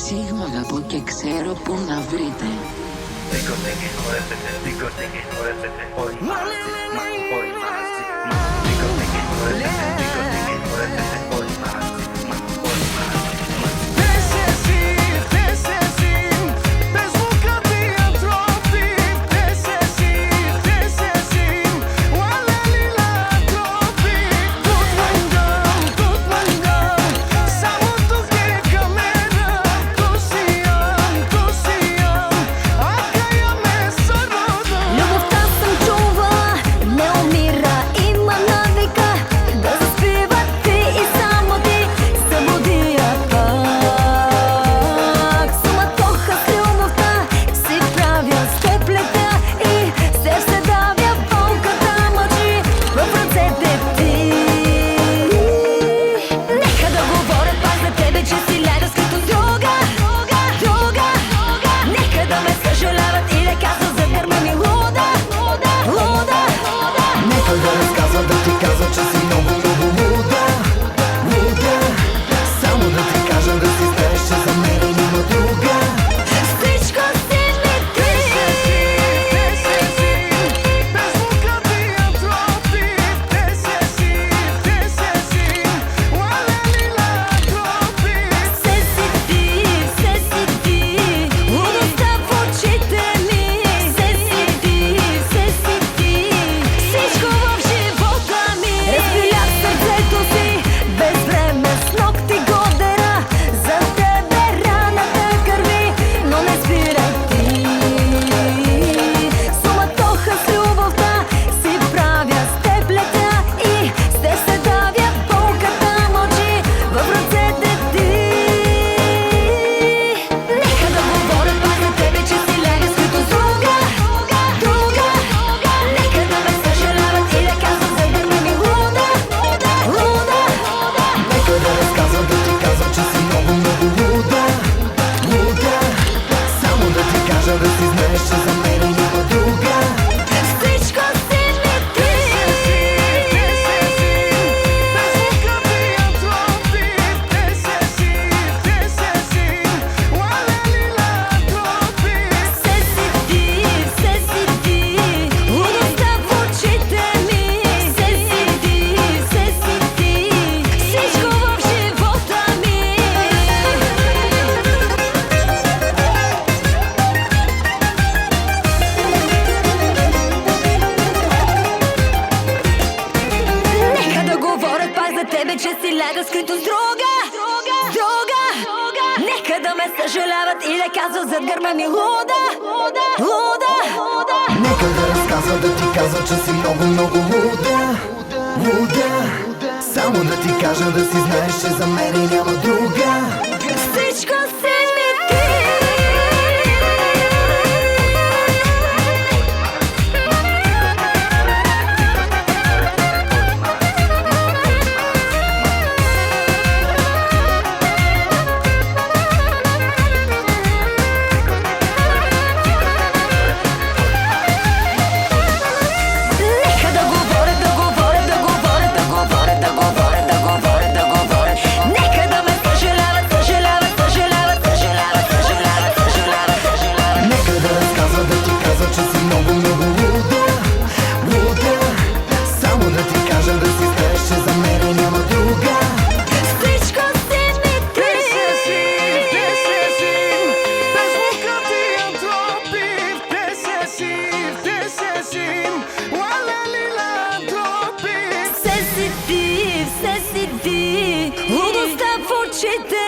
σίγμα αγαπώ και ξέρω που να βρείτε. Δικοτέκες χορεύετε, δικοτέκες χορεύετε, όλοι μαζί, όλοι μαζί. Δικοτέκες χορεύετε, δικοτέκες χορεύετε, όλοι μαζί, όλοι μαζί. Θες εσύ, πες μου κάτι ανθρώπι. Θες εσύ, ουαλέλη λατρόπι. Tut mă îndăm, samo tu che camera. Tu si am, ака я ме сървам. Любовта съм чува, не умира, има навика да заспива ти и само ти събуди я пак. Суматоха с любовта си правя, степлета и се вседавя болката мъчи в ръцете ти. Нека да говорят пак за тебе, че си ляга скрито с друга. Нека да ме съжаляват и да казват за гърба ми луда. Нека да разказват, да ти казват, че си много, много луда. Само да ти кажа, да си знаеш, че за мен няма друга. Всичко си ми ти. Без мука ти антропи. Θες εσύ, ουαλέλη λατρόπι. Все си ти. Лудостта в очите ми. Все си ти. Всичко в живота ми. Разпилях сърцето си без време, с ногти го дера. За тебе раната кърви, но не спирай ти. Суматоха с любовта си правя, степлета и се седавя болката мълчи в ръцете ти. Нека да говорят пак за тебе, че си ляга скрито с друга. Нека да ме съжаляват и да казват за гърба ми луда. Нека да разказват, да ти казват, че си много, много луда. Само да ти кажа, да си знаеш, че за мен няма друга. Всичко си ми ти. Без мука ти антропи. Θες εσύ, ουαλέλη λατρόπι. Все си ти. Лудостта в очите ми. Все си ти. Всичко в живота ми. Нека да говорят пак за тебе, че си ляга скрито с друга. Нека да ме съжаляват и да казват зад гърба ми луда. Нека да разказват, да ти казват, че си много, много луда. Само да ти кажа, да си знаеш, че за мен няма друга. Всичко си ми ти. Нека да говорят. Нека да ме съжаляват. Нека да разказват, да ти казват, че си много, много луда. Само да ти кажа, да си знаеш, че за мен няма друга. Всичко си ми ти. Без мука ти антропи. Θες εσύ, ουαλέλη λατρόπι. Все си ти. Лудостта в очите